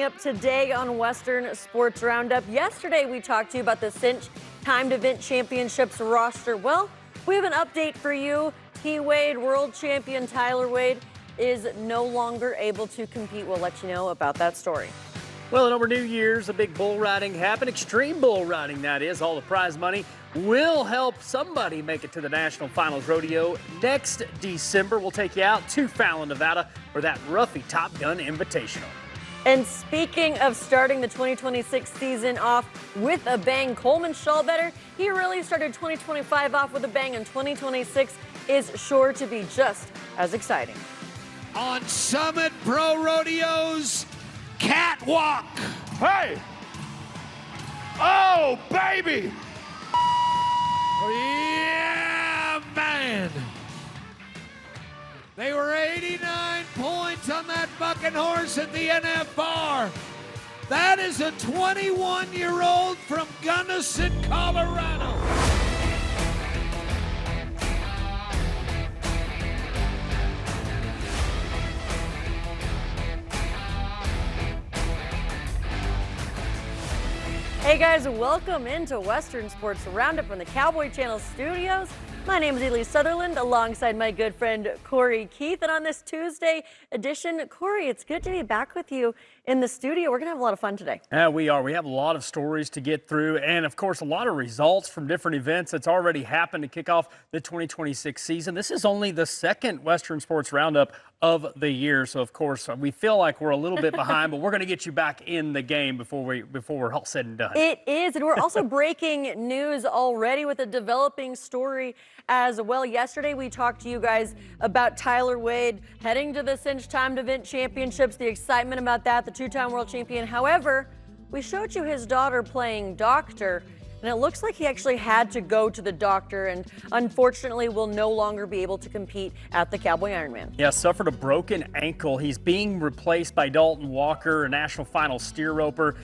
Up today on Western Sports Roundup. Yesterday we talked to you about the Cinch Timed Event Championships roster. Well, we have an update for you. T-Wade, world champion Tyler Wade, is no longer able to compete. We'll let you know about that story. Well, and over New Year's, a big bull riding happened. Extreme bull riding, that is. All the prize money will help somebody make it to the National Finals Rodeo next December. We'll take you out to Fallon, Nevada for that Roughy Top Gun Invitational. And speaking of starting the 2026 season off with a bang, Coleman Shallbetter, he really started 2025 off with a bang, and 2026 is sure to be just as exciting. On Summit Pro Rodeo's catwalk. Hey! Oh, baby! Yeah, man! They were 89 points on that bucking horse at the NFR. That is a 21-year-old from Gunnison, Colorado. Hey guys, welcome into Western Sports Roundup from the Cowboy Channel studios. My name is Ely Sutherland, alongside my good friend Corey Keith. And on this Tuesday edition, Corey, it's good to be back with you in the studio. We're going to have a lot of fun today. We are. We have a lot of stories to get through, and of course, a lot of results from different events that's already happened to kick off the 2026 season. This is only the second Western Sports Roundup of the year, so of course we feel like we're a little bit behind, but we're going to get you back in the game before we're all said and done. It is, and we're also breaking news already with a developing story as well. Yesterday we talked to you guys about Tyler Wade heading to the Cinch Timed Event Championships, the excitement about that, the two-time world champion. However, we showed you his daughter playing doctor, and it looks like he actually had to go to the doctor and unfortunately will no longer be able to compete at the Cowboy Ironman. Yeah, suffered a broken ankle. He's being replaced by Dalton Walker, a national final steer roper.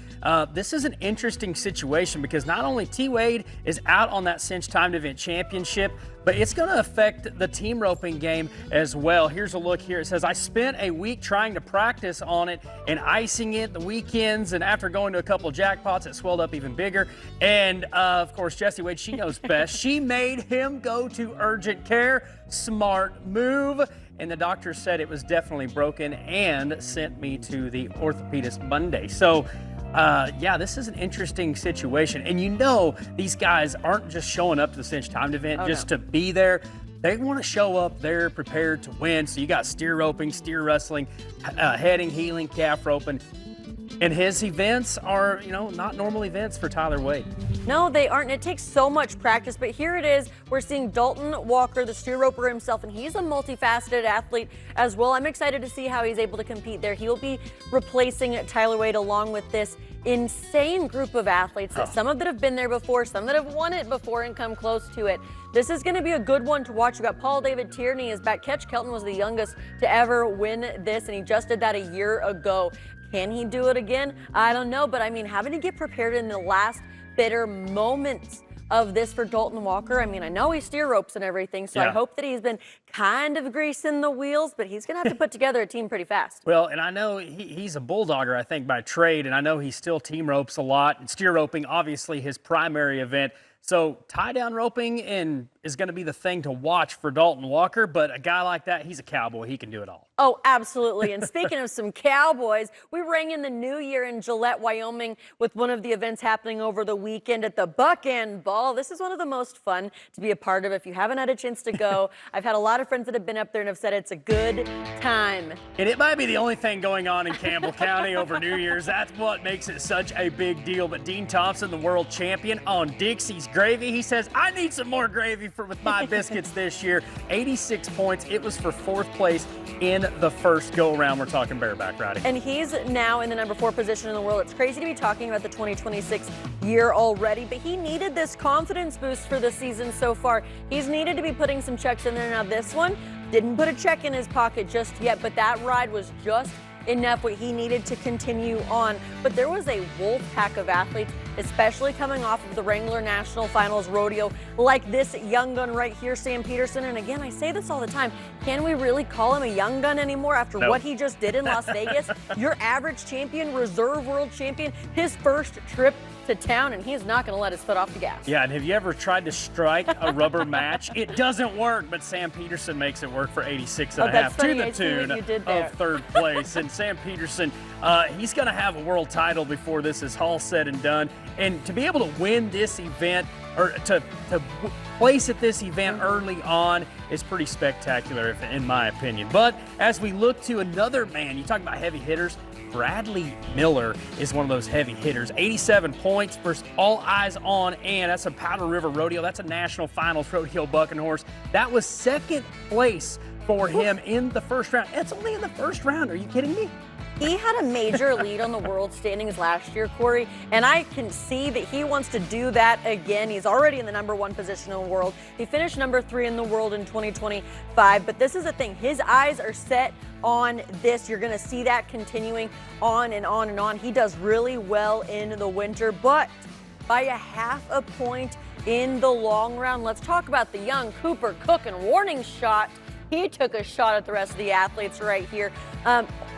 This is an interesting situation because not only T-Wade is out on that Cinch Timed Event Championship, but it's going to affect the team roping game as well. Here's a look here. It says, I spent a week trying to practice on it and icing it the weekends, and after going to a couple of jackpots, it swelled up even bigger. And of course, Jessie Wade, she knows best. She made him go to urgent care. Smart move. And the doctor said it was definitely broken and sent me to the orthopedist Monday. So yeah, this is an interesting situation. And you know, these guys aren't just showing up to the Cinch Timed event to be there. They want to show up there prepared to win. So you got steer roping, steer wrestling, heading, heeling, calf roping. And his events are, you know, not normal events for Tyler Wade. No, they aren't. It takes so much practice, but here it is. We're seeing Dalton Walker, the steer roper himself, and he's a multifaceted athlete as well. I'm excited to see how he's able to compete there. He will be replacing Tyler Wade along with this insane group of athletes, that some of that have been there before, some that have won it before and come close to it. This is going to be a good one to watch. You got Paul David Tierney is back. Ketch Kelton was the youngest to ever win this, and he just did that a year ago. Can he do it again? I don't know, but I mean, having to get prepared in the last bitter moments of this for Dalton Walker. I mean, I know he steer ropes and everything, so I hope that he's been kind of greasing the wheels, but he's going to have to put together a team pretty fast. Well, and I know he's a bulldogger, I think, by trade, and I know he still team ropes a lot, and steer roping, obviously, his primary event. So tie-down roping is going to be the thing to watch for Dalton Walker, but a guy like that, he's a cowboy. He can do it all. Oh, absolutely. And speaking of some cowboys, we rang in the new year in Gillette, Wyoming with one of the events happening over the weekend at the Buck Ball. This is one of the most fun to be a part of if you haven't had a chance to go. I've had a lot of friends that have been up there and have said it's a good time. And it might be the only thing going on in Campbell County over New Year's. That's what makes it such a big deal. But Dean Thompson, the world champion on Dixie's gravy, he says, I need some more gravy with my biscuits this year. 86 points. It was for 4th place in the first go-around. We're talking bareback riding. And he's now in the number 4 position in the world. It's crazy to be talking about the 2026 year already, but he needed this confidence boost for the season so far. He's needed to be putting some checks in there. Now this one didn't put a check in his pocket just yet, but that ride was just enough what he needed to continue on. But there was a wolf pack of athletes, especially coming off of the Wrangler National Finals Rodeo, like this young gun right here, Sam Peterson. And again, I say this all the time, can we really call him a young gun anymore after what he just did in Las Vegas? Your average champion, reserve world champion, his first trip to town, and he's not going to let his foot off the gas. Yeah, and have you ever tried to strike a rubber match? It doesn't work, but Sam Peterson makes it work for 86 and a half to the tune of third place. And Sam Peterson, he's going to have a world title before this is all said and done. And to be able to win this event, or to place at this event early on, is pretty spectacular, in my opinion. But as we look to another man, you talk about heavy hitters, Bradley Miller is one of those heavy hitters. 87 points versus All Eyes On, and that's a Powder River Rodeo. That's a national finals rodeo bucking horse. That was second place for him in the first round. It's only in the first round. Are you kidding me? He had a major lead on the world standings last year, Corey, and I can see that he wants to do that again. He's already in the #1 position in the world. He finished #3 in the world in 2025, but this is the thing. His eyes are set on this. You're going to see that continuing on and on and on. He does really well in the winter, but by a half a point in the long round. Let's talk about the young Cooper Cook and warning shot. He took a shot at the rest of the athletes right here.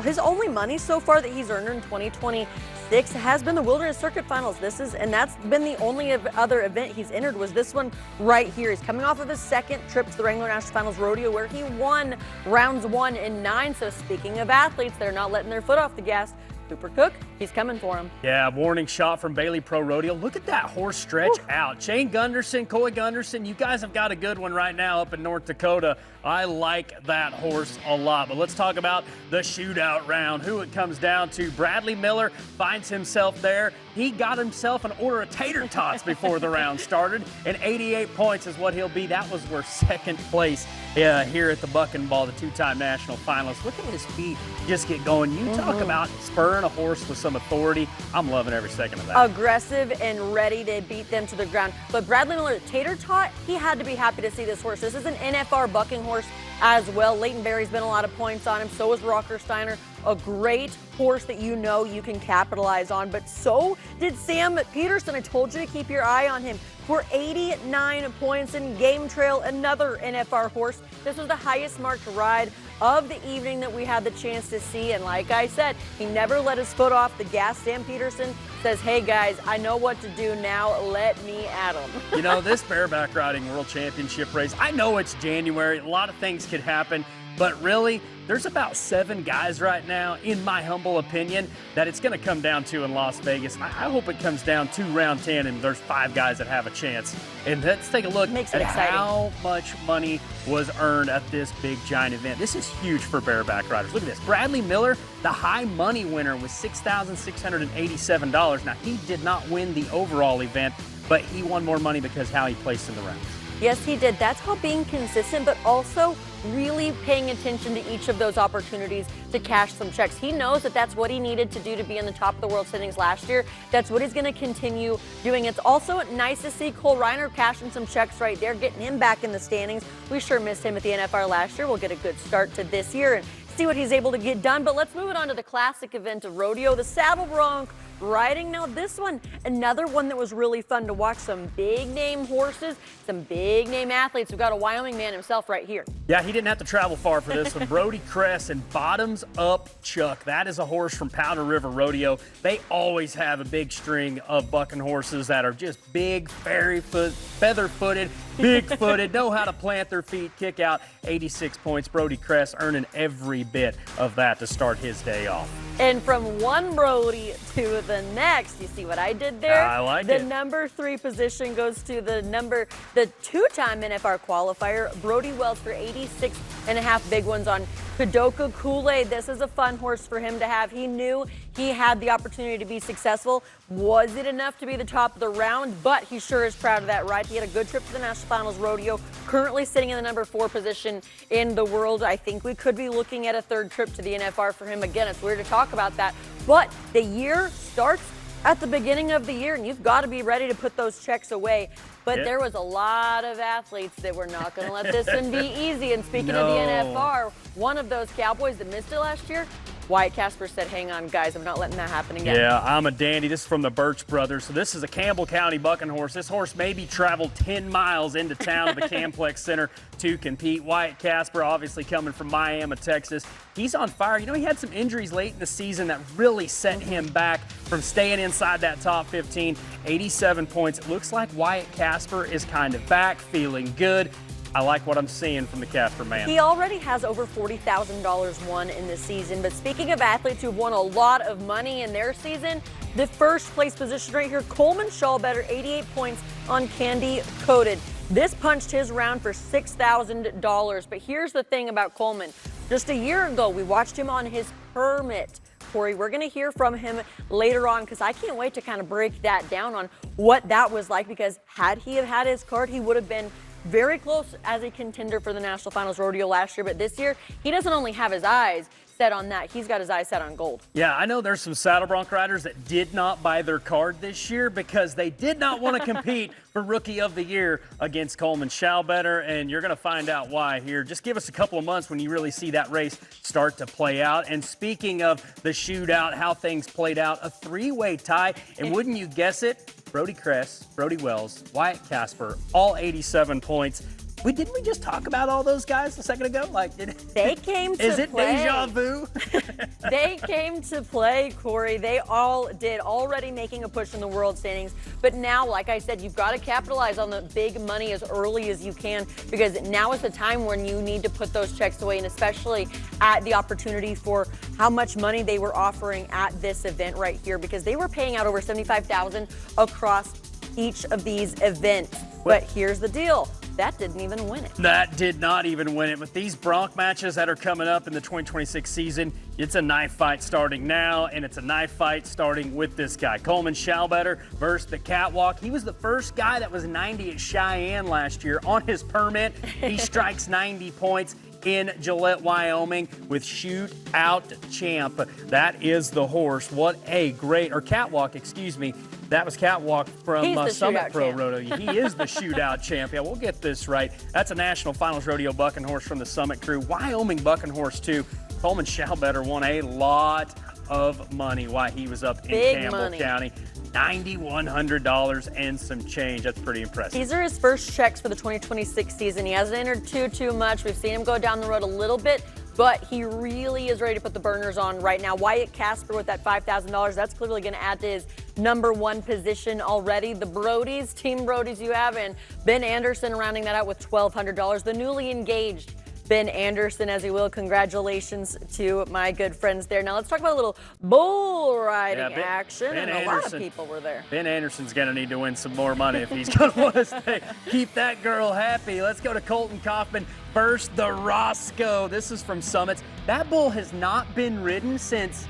His only money so far that he's earned in 2026 has been the Wilderness Circuit Finals. And that's been the only other event he's entered was this one right here. He's coming off of his second trip to the Wrangler National Finals Rodeo where he won rounds 1 and 9. So speaking of athletes, they're not letting their foot off the gas. Cooper Cook, he's coming for him. Yeah, warning shot from Bailey Pro Rodeo. Look at that horse stretch out. Shane Gunderson, Coy Gunderson, you guys have got a good one right now up in North Dakota. I like that horse a lot. But let's talk about the shootout round, who it comes down to. Bradley Miller finds himself there. He got himself an order of tater tots before the round started, and 88 points is what he'll be. That was worth second place here at the Buck Ball, the two-time national finalist. Look at his feet just get going. You talk about spurring a horse with some authority. I'm loving every second of that. Aggressive and ready to beat them to the ground. But Bradley Miller, tater tot, he had to be happy to see this horse. This is an NFR bucking horse as well. Leighton Berry's been a lot of points on him. So is Rocker Steiner. A great horse that you know you can capitalize on. But so did Sam Peterson. I told you to keep your eye on him. For 89 points in Game Trail, another NFR horse. This was the highest marked ride of the evening that we had the chance to see. And like I said, he never let his foot off the gas. Sam Peterson says, hey guys, I know what to do now. Let me at him. You know, this bareback riding world championship race, I know it's January. A lot of things could happen. But really, there's about 7 guys right now, in my humble opinion, that it's going to come down to in Las Vegas. I hope it comes down to round 10 and there's 5 guys that have a chance. And let's take a look at how much money was earned at this big giant event. This is huge for bareback riders. Look at this. Bradley Miller, the high money winner, was $6,687. Now, he did not win the overall event, but he won more money because how he placed in the rounds. Yes, he did. That's how being consistent, but also really paying attention to each of those opportunities to cash some checks. He knows that that's what he needed to do to be in the top of the world standings last year. That's what he's going to continue doing. It's also nice to see Cole Reiner cashing some checks right there, getting him back in the standings. We sure missed him at the NFR last year. We'll get a good start to this year and see what he's able to get done. But let's move it on to the classic event of rodeo, the saddle bronc riding. Now this one, another one that was really fun to watch. Some big name horses, some big name athletes. We've got a Wyoming man himself right here. Yeah, he didn't have to travel far for this one. Brody Cress and Bottoms Up Chuck. That is a horse from Powder River Rodeo. They always have a big string of bucking horses that are just big, feather-footed, big-footed, know how to plant their feet, kick out. 86 points. Brody Cress earning every bit of that to start his day off. And from one Brody to the next, you see what I did there? I like it. The #3 position goes to the two-time NFR qualifier, Brody Wells, for 86.5 big ones on Kadoka Kool-Aid. This is a fun horse for him to have. He knew he had the opportunity to be successful. Was it enough to be the top of the round? But he sure is proud of that ride. He had a good trip to the National Finals Rodeo, currently sitting in the #4 position in the world. I think we could be looking at a 3rd trip to the NFR for him. Again, it's weird to talk about that, but the year starts at the beginning of the year, and you've got to be ready to put those checks away. But there was a lot of athletes that were not going to let this one be easy. And speaking of the NFR, one of those Cowboys that missed it last year, Wyatt Casper said, hang on, guys, I'm not letting that happen again. Yeah, I'm a dandy. This is from the Birch brothers. So this is a Campbell County bucking horse. This horse maybe traveled 10 miles into town at the Camplex Center to compete. Wyatt Casper, obviously coming from Miami, Texas. He's on fire. You know, he had some injuries late in the season that really set him back from staying inside that top 15. 87 points. It looks like Wyatt Casper is kind of back, feeling good. I like what I'm seeing from the Casper man. He already has over $40,000 won in the season. But speaking of athletes who won a lot of money in their season, the first place position right here, Coleman Shallbetter, 88 points on Candy Coated. This punched his round for $6,000. But here's the thing about Coleman. Just a year ago, we watched him on his permit. Corey, we're going to hear from him later on because I can't wait to kind of break that down on what that was like, because had he have had his card, he would have been very close as a contender for the National Finals Rodeo last year. But this year, he doesn't only have his eyes set on that, he's got his eyes set on gold. Yeah, I know there's some saddle bronc riders that did not buy their card this year because they did not want to compete for Rookie of the Year against Coleman Shallbetter, and you're going to find out why here. Just give us a couple of months when you really see that race start to play out. And speaking of the shootout, how things played out, a three-way tie, and wouldn't you guess it, Brody Kress, Brody Wells, Wyatt Casper, all 87 points. Didn't we just talk about all those guys a second ago? They came to play. Is it deja vu? They came to play, Corey. They all did, already making a push in the world standings. But now, like I said, you've got to capitalize on the big money as early as you can, because now is the time when you need to put those checks away, and especially at the opportunity for how much money they were offering at this event right here, because they were paying out over $75,000 across each of these events. But here's the deal. That didn't even win it. That did not even win it. But these bronc matches that are coming up in the 2026 season, it's a knife fight starting now, and it's a knife fight starting with this guy. Coleman Shallbetter versus the Catwalk. He was the first guy that was 90 at Cheyenne last year on his permit. He strikes 90 points in Gillette, Wyoming with Shootout Champ. That is the horse. What a great, or Catwalk, excuse me. That was Catwalk from Summit Pro Rodeo. He is the Shootout Champ. Yeah, we'll get this right. That's a National Finals Rodeo bucking horse from the Summit crew. Wyoming bucking horse, too. Coleman Shallbetter won a lot of money while he was up in Campbell County. $9,100 and some change. That's pretty impressive. These are his first checks for the 2026 season. He hasn't entered too much. We've seen him go down the road a little bit, but he really is ready to put the burners on right now. Wyatt Casper with that $5,000, that's clearly going to add to his #1 position already. The Brodies, Team Brodies you have, and Ben Anderson rounding that out with $1,200. The newly engaged Ben Anderson, as you will. Congratulations to my good friends there. Now let's talk about a little bull riding action, and a lot of people were there. Ben Anderson's going to need to win some more money if he's going to want to keep that girl happy. Let's go to Colton Kaufman versus the Roscoe. This is from Summits. That bull has not been ridden since,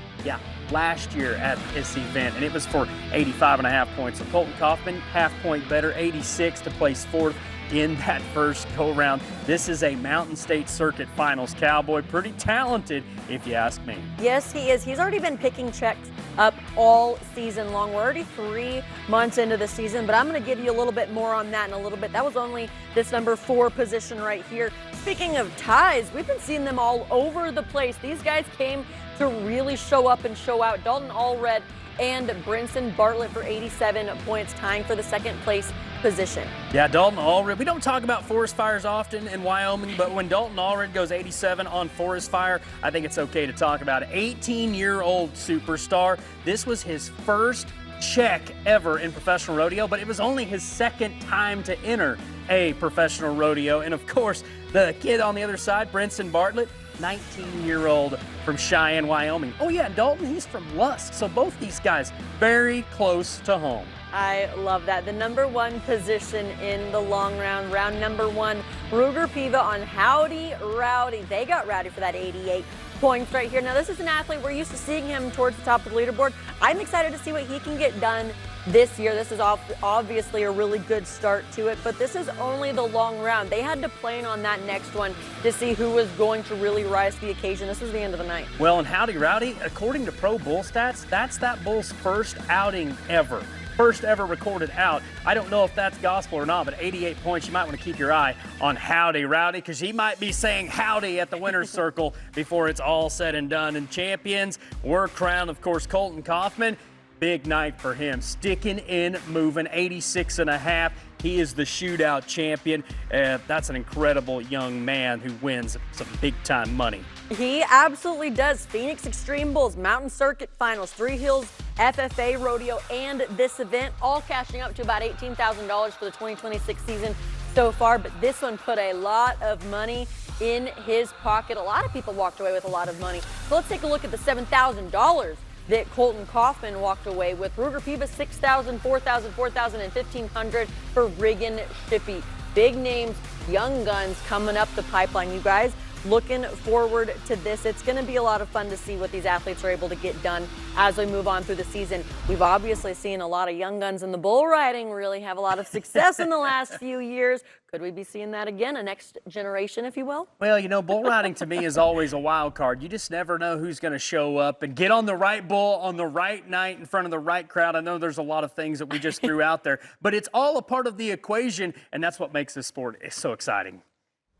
last year at this event, and it was for 85.5 points. So Colton Kaufman, half point better, 86 to place 4th in that first go-round. This is a Mountain State Circuit Finals cowboy. Pretty talented, if you ask me. Yes, he is. He's already been picking checks up all season long. We're already 3 months into the season, but I'm going to give you a little bit more on that in a little bit. That was only this #4 position right here. Speaking of ties, we've been seeing them all over the place. These guys came to really show up and show out. Dalton Allred and Brinson Bartlett for 87 points, tying for the 2nd place position. Yeah, Dalton Allred. We don't talk about forest fires often in Wyoming, but when Dalton Allred goes 87 on forest fire, I think it's okay to talk about it. 18-year-old superstar. This was his first check ever in professional rodeo, but it was only his 2nd time to enter a professional rodeo. And of course, the kid on the other side, Brinson Bartlett, 19-year-old from Cheyenne, Wyoming. Oh yeah, Dalton, he's from Lusk. So both these guys very close to home. I love that. The #1 position in the long round, round #1, Ruger Piva on Howdy Rowdy. They got rowdy for that 88 points right here. Now this is an athlete, we're used to seeing him towards the top of the leaderboard. I'm excited to see what he can get done this year. This is obviously a really good start to it, but this is only the long round. They had to plan on that next one to see who was going to really rise to the occasion. This is the end of the night. Well, and Howdy Rowdy, according to Pro Bull Stats, that's that bull's first outing ever first ever recorded out. I don't know if that's gospel or not, but 88 points. You might want to keep your eye on Howdy Rowdy, because he might be saying howdy at the winner's circle before it's all said and done. And champions were crowned, of course, Colton Kaufman. Big night for him, sticking in, moving, 86.5. He is the shootout champion. That's an incredible young man who wins some big-time money. He absolutely does. Phoenix Extreme Bulls, Mountain Circuit Finals, Three Hills, FFA Rodeo, and this event, all cashing up to about $18,000 for the 2026 season so far. But this one put a lot of money in his pocket. A lot of people walked away with a lot of money. So let's take a look at the $7,000 that Colton Kaufman walked away with. Ruger Pibas, $6,000, $4,000, $4,000, and $1,500 for Riggin Shippey. Big names, young guns coming up the pipeline. You guys, looking forward to this. It's going to be a lot of fun to see what these athletes are able to get done as we move on through the season. We've obviously seen a lot of young guns in the bull riding really have a lot of success in the last few years. Could we be seeing that again, a next generation, if you will? Well, you know, bull riding to me is always a wild card. You just never know who's going to show up and get on the right bull on the right night in front of the right crowd. I know there's a lot of things that we just threw out there, but it's all a part of the equation, and that's what makes this sport so exciting.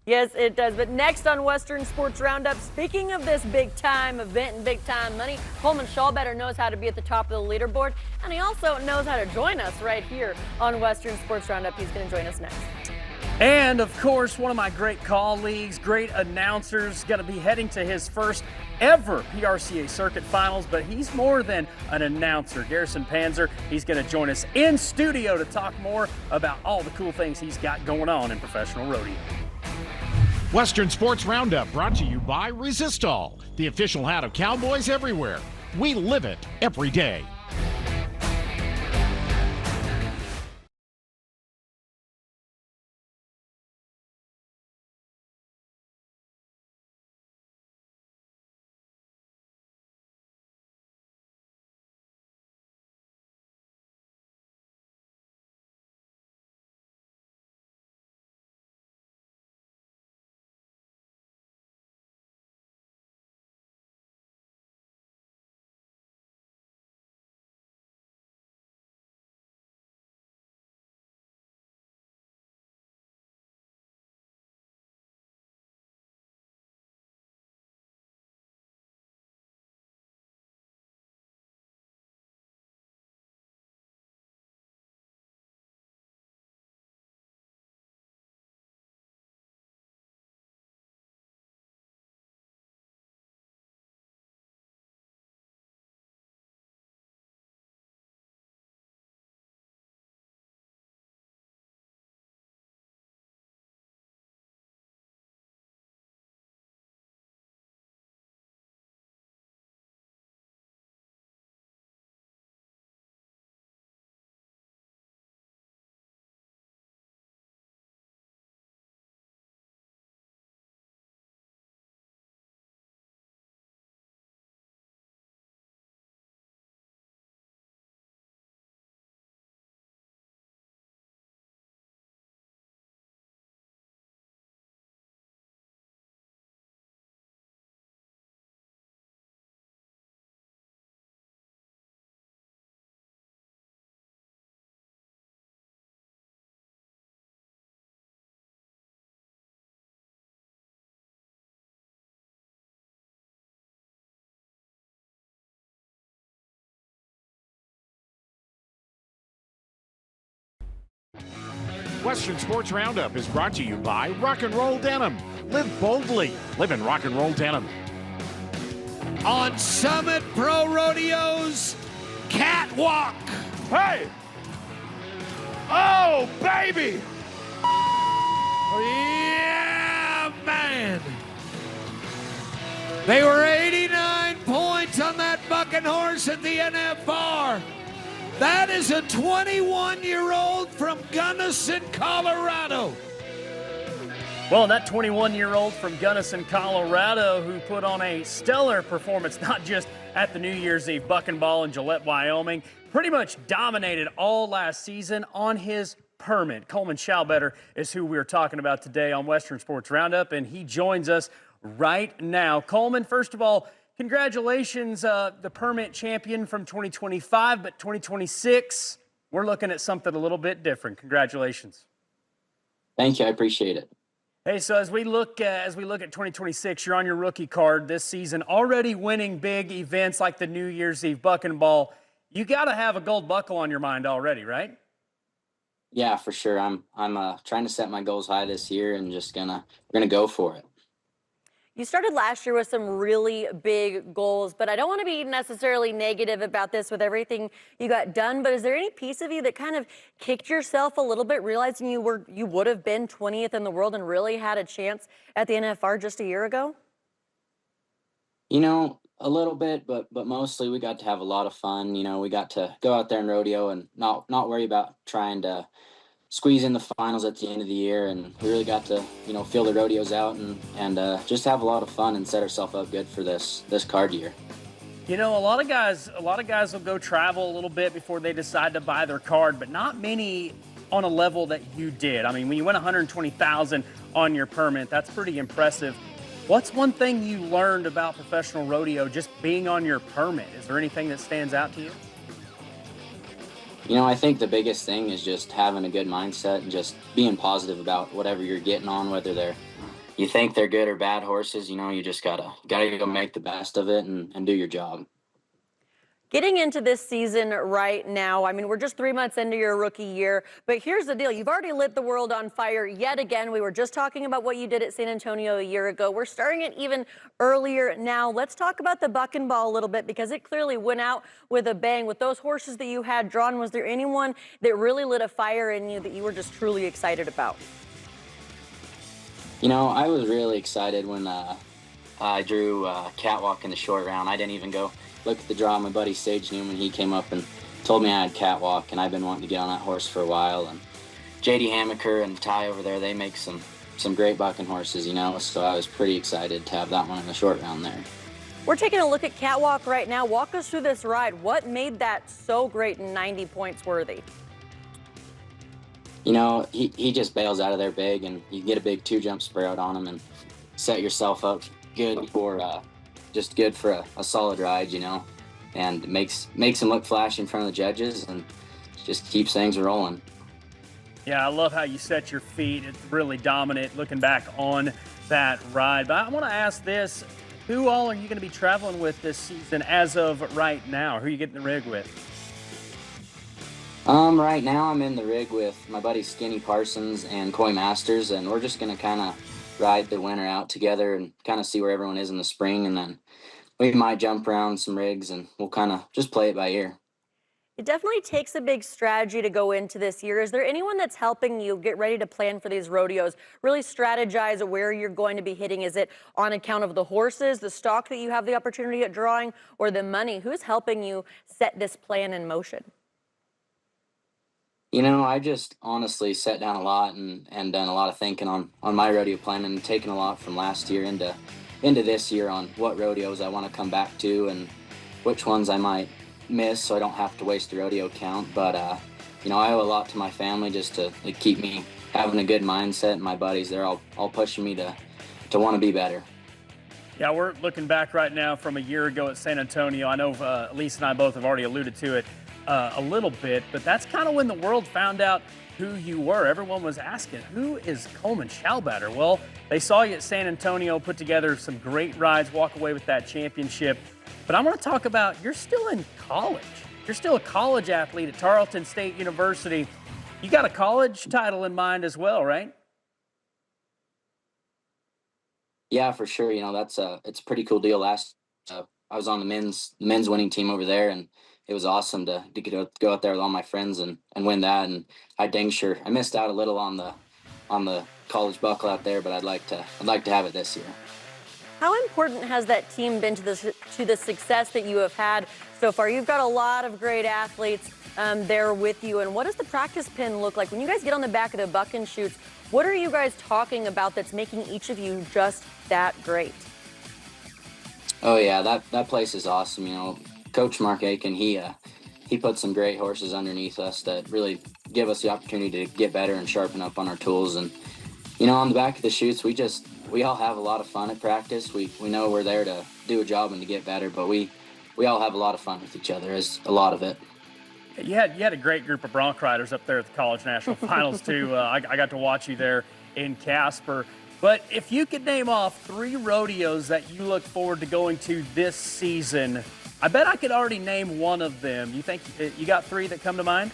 Yes, it does. But next on Western Sports Roundup, speaking of this big-time event and big-time money, Coleman Shallbetter knows how to be at the top of the leaderboard, and he also knows how to join us right here on Western Sports Roundup. He's going to join us next. And, of course, one of my great colleagues, great announcers, going to be heading to his first ever PRCA Circuit Finals, but he's more than an announcer. Garrison Panzer, he's going to join us in studio to talk more about all the cool things he's got going on in professional rodeo. Western Sports Roundup brought to you by Resistol, the official hat of cowboys everywhere. We live it every day. Western Sports Roundup is brought to you by Rock and Roll Denim. Live boldly. Live in rock and roll denim. On Summit Pro Rodeo's Catwalk. Hey! Oh, baby! Yeah, man. They were 89 points on that bucking horse at the NFR. That is a 21-year-old from Gunnison, Colorado. Well, and that 21-year-old from Gunnison, Colorado, who put on a stellar performance, not just at the New Year's Eve Buck Ball in Gillette, Wyoming, pretty much dominated all last season on his permit. Coleman Shallbetter is who we're talking about today on Western Sports Roundup, and he joins us right now. Coleman, first of all, congratulations, the permit champion from 2025, but 2026, We're looking at something a little bit different. Congratulations. Thank you. I appreciate it. Hey, so as we look at 2026, you're on your rookie card this season, already winning big events like the New Year's Eve Buck Ball. You got to have a gold buckle on your mind already, right? Yeah, for sure. I'm trying to set my goals high this year and we're gonna go for it. You started last year with some really big goals, but I don't want to be necessarily negative about this with everything you got done. But is there any piece of you that kind of kicked yourself a little bit, realizing you would have been 20th in the world and really had a chance at the NFR just a year ago? You know, a little bit, but mostly we got to have a lot of fun. You know, we got to go out there and rodeo and not worry about trying to squeeze in the finals at the end of the year, and we really got to, you know, feel the rodeos out and just have a lot of fun and set ourselves up good for this card year. You know, a lot of guys will go travel a little bit before they decide to buy their card, but not many on a level that you did. I mean, when you win $120,000 on your permit, that's pretty impressive. What's one thing you learned about professional rodeo just being on your permit? Is there anything that stands out to you? You know, I think the biggest thing is just having a good mindset and just being positive about whatever you're getting on, whether you think they're good or bad horses. You know, you just gotta go make the best of it and do your job. Getting into this season right now, I mean, we're just 3 months into your rookie year, but here's the deal. You've already lit the world on fire yet again. We were just talking about what you did at San Antonio a year ago. We're starting it even earlier now. Let's talk about the Buck Ball a little bit, because it clearly went out with a bang. With those horses that you had drawn, was there anyone that really lit a fire in you that you were just truly excited about? You know, I was really excited when I drew Catwalk in the short round. I didn't even go look at the draw. My buddy Sage Newman, he came up and told me I had Catwalk, and I've been wanting to get on that horse for a while. And JD Hamaker and Ty over there, they make some great bucking horses, you know, so I was pretty excited to have that one in the short round there. We're taking a look at Catwalk right now. Walk us through this ride. What made that so great and 90 points worthy? You know, he just bails out of there big, and you get a big 2-jump spray out on him and set yourself up good for just good for a solid ride, you know, and makes him look flashy in front of the judges and just keeps things rolling. Yeah, I love how you set your feet. It's really dominant looking back on that ride. But I want to ask this, who all are you going to be traveling with this season as of right now? Who are you getting the rig with? Right now I'm in the rig with my buddy Skinny Parsons and Coy Masters, and we're just going to kind of ride the winter out together and kind of see where everyone is in the spring, and then we might jump around some rigs and we'll kind of just play it by ear. It definitely takes a big strategy to go into this year. Is there anyone that's helping you get ready to plan for these rodeos, really strategize where you're going to be hitting? Is it on account of the horses, the stock that you have the opportunity at drawing, or the money? Who's helping you set this plan in motion? You know, I just honestly sat down a lot and done a lot of thinking on my rodeo plan, and taken a lot from last year into this year on what rodeos I want to come back to and which ones I might miss so I don't have to waste the rodeo count. But you know, I owe a lot to my family just to keep me having a good mindset, and my buddies, they're all pushing me to want to be better. Yeah, we're looking back right now from a year ago at San Antonio. I know Lisa and I both have already alluded to it a little bit, but that's kind of when the world found out who you were. Everyone was asking, who is Coleman Shallbetter? Well, they saw you at San Antonio, put together some great rides, walk away with that championship. But I want to talk about, you're still in college. You're still a college athlete at Tarleton State University. You got a college title in mind as well, right? Yeah, for sure. You know, it's a pretty cool deal. I was on the men's winning team over there, and it was awesome to go out there with all my friends and win that. And I missed out a little on the college buckle out there, but I'd like to have it this year. How important has that team been to the success that you have had so far? You've got a lot of great athletes there with you. And what does the practice pin look like when you guys get on the back of the buck and shoots? What are you guys talking about that's making each of you just that great? Oh yeah, that place is awesome. You know, Coach Mark Aiken, he put some great horses underneath us that really give us the opportunity to get better and sharpen up on our tools. And you know, on the back of the chutes, we all have a lot of fun at practice. We know we're there to do a job and to get better, but we all have a lot of fun with each other. Is a lot of it. You had a great group of bronc riders up there at the College National Finals, too. I got to watch you there in Casper. But if you could name off 3 rodeos that you look forward to going to this season, I bet I could already name one of them. You think you got 3 that come to mind?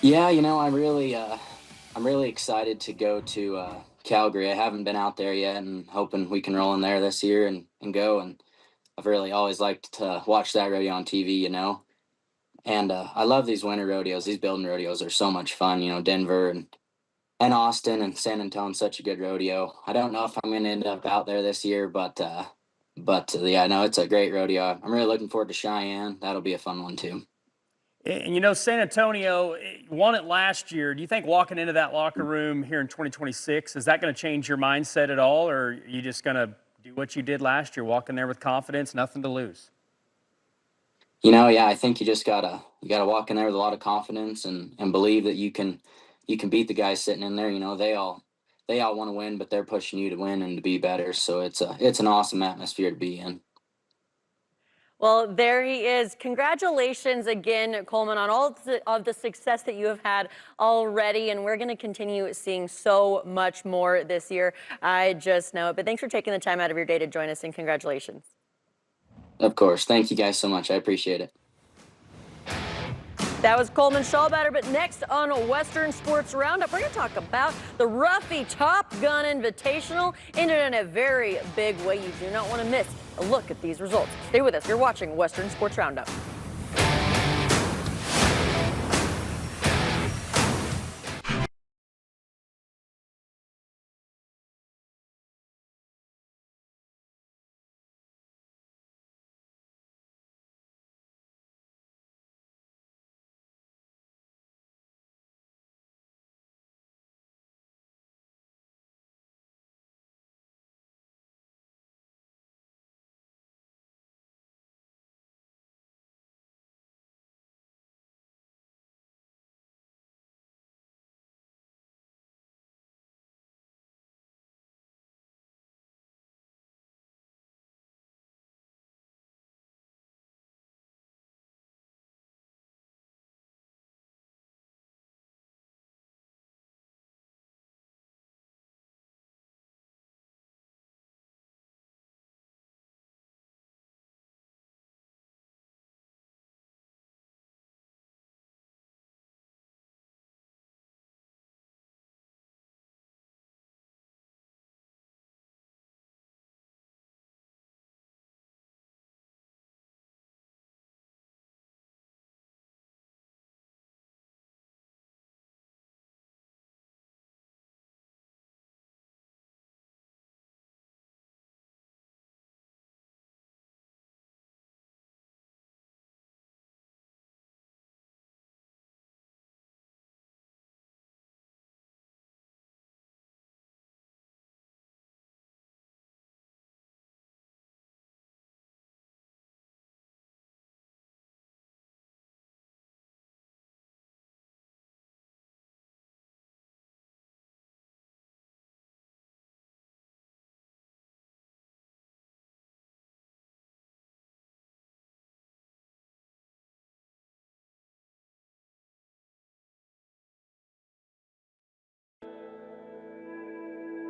Yeah, you know, I'm really excited to go to Calgary. I haven't been out there yet, and hoping we can roll in there this year and go. And I've really always liked to watch that rodeo on TV, you know. And I love these winter rodeos. These building rodeos are so much fun. You know, Denver and Austin and San Antonio's such a good rodeo. I don't know if I'm going to end up out there this year, but yeah, no, it's a great rodeo. I'm really looking forward to Cheyenne. That'll be a fun one too. And you know, San Antonio won it last year. Do you think walking into that locker room here in 2026, is that going to change your mindset at all, or are you just going to do what you did last year, walk in there with confidence, nothing to lose? You know, yeah, I think you just gotta walk in there with a lot of confidence and believe that you can beat the guys sitting in there. You know, they all want to win, but they're pushing you to win and to be better. So it's an awesome atmosphere to be in. Well, there he is. Congratulations again, Coleman, on all of the success that you have had already, and we're going to continue seeing so much more this year. I just know it. But thanks for taking the time out of your day to join us, and congratulations. Of course. Thank you guys so much. I appreciate it. That was Coleman Shallbetter, but next on Western Sports Roundup, we're going to talk about the Roughy Top Gun Invitational. Ended in a very big way. You do not want to miss a look at these results. Stay with us. You're watching Western Sports Roundup.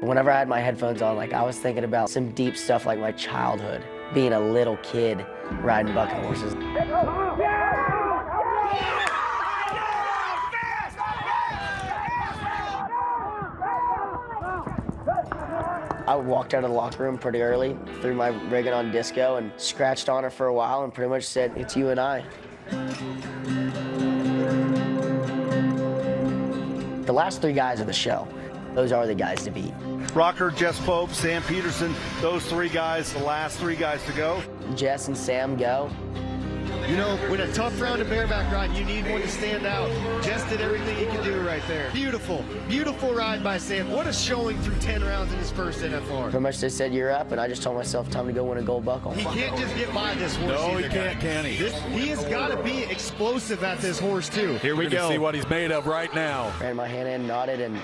Whenever I had my headphones on, like, I was thinking about some deep stuff like my childhood, being a little kid riding bucking horses. I walked out of the locker room pretty early, threw my rigging on disco and scratched on her for a while and pretty much said, "It's you and I." The last 3 guys of the show, those are the guys to beat. Rocker, Jess Pope, Sam Peterson, those 3 guys, the last 3 guys to go. Jess and Sam go. You know, with a tough round of bareback ride, you need one to stand out. Jess did everything he could do right there. Beautiful, beautiful ride by Sam. What a showing through 10 rounds in his first NFR. Pretty much they said, "You're up," and I just told myself, time to go win a gold buckle. He can't just get by this horse. No, either, he can't, can he? He has got to be explosive at this horse, too. Here we go. See what he's made of right now. Ran my hand in, nodded, and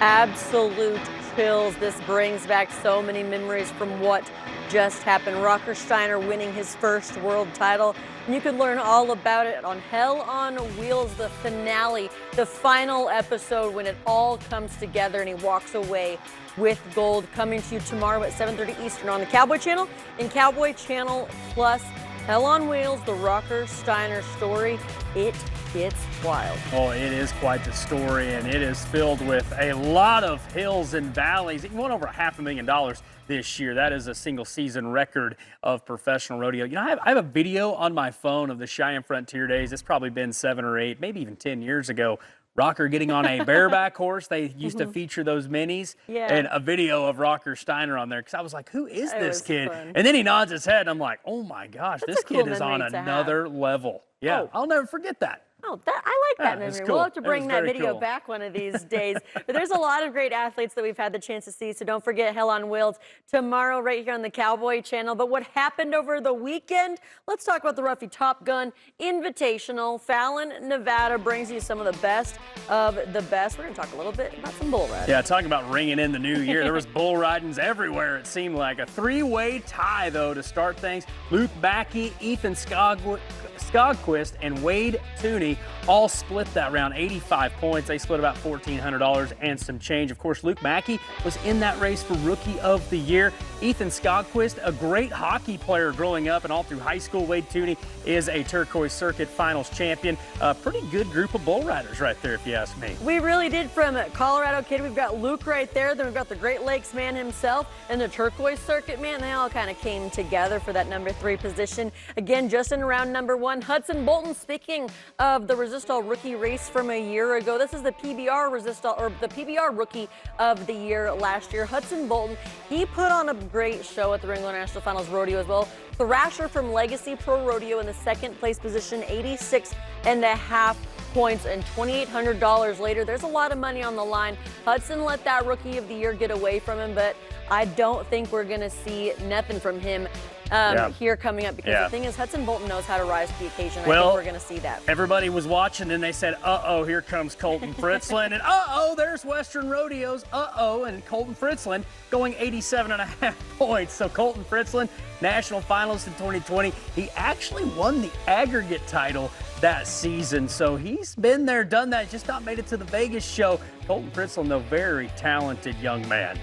Absolute chills. This brings back so many memories from what just happened. Rocker Steiner winning his first world title. And you can learn all about it on Hell on Wheels, the finale, the final episode when it all comes together and he walks away with gold. Coming to you tomorrow at 7:30 Eastern on the Cowboy Channel and Cowboy Channel Plus. Hell on Wheels, the Rocker Steiner story. It gets wild. Oh, it is quite the story, and it is filled with a lot of hills and valleys. He won over $500,000 this year. That is a single season record of professional rodeo. You know, I have a video on my phone of the Cheyenne Frontier days. It's probably been 7 or 8, maybe even 10 years ago. Rocker getting on a bareback horse. They used to feature those minis, and a video of Rocker Steiner on there, because I was like, who is this kid? Fun. And then he nods his head, and I'm like, oh my gosh, That's this a cool kid is on memory to another level. Yeah, Oh. I'll never forget that. Oh, I like that Yeah, it's memory. cool. We'll have to It bring was that very video cool. back one of these days. But there's a lot of great athletes that we've had the chance to see, so don't forget Hell on Wheels tomorrow right here on the Cowboy Channel. But what happened over the weekend? Let's talk about the Roughy Top Gun Invitational. Fallon, Nevada brings you some of the best of the best. We're going to talk a little bit about some bull riding. Yeah, talking about ringing in the new year. There was bull ridings everywhere, it seemed like. A three-way tie, though, to start things. Luke Backey, Ethan Skogquist, and Wade Tooney all split that round, 85 points. They split about $1,400 and some change. Of course, Luke Mackey was in that race for Rookie of the Year. Ethan Skogquist, a great hockey player growing up and all through high school. Wade Tooney is a Turquoise Circuit Finals champion. A pretty good group of bull riders right there, if you ask me. We really did. From Colorado kid, we've got Luke right there. Then we've got the Great Lakes man himself and the Turquoise Circuit man. They all kind of came together for that number 3 position. Again, just in round number 1, Hudson Bolton, speaking of the Resistol rookie race from a year ago, this is the PBR Resistol, or the PBR Rookie of the Year last year. Hudson Bolton, he put on a great show at the Ringler National Finals Rodeo as well. Thrasher from Legacy Pro Rodeo in the 2nd place position, 86.5 points, and $2,800 later. There's a lot of money on the line. Hudson let that Rookie of the Year get away from him, but I don't think we're going to see nothing from him here coming up, because the thing is, Hudson Bolton knows how to rise to the occasion. I think we're going to see that. Everybody was watching, and they said, uh-oh, here comes Colton Fritzland, and uh-oh, there's Western Rodeos, uh-oh, and Colton Fritzland going 87.5 points. So Colton Fritzland, national finalist in 2020, he actually won the aggregate title that season. So he's been there, done that, just not made it to the Vegas show. Colton Fritzland, though, very talented young man.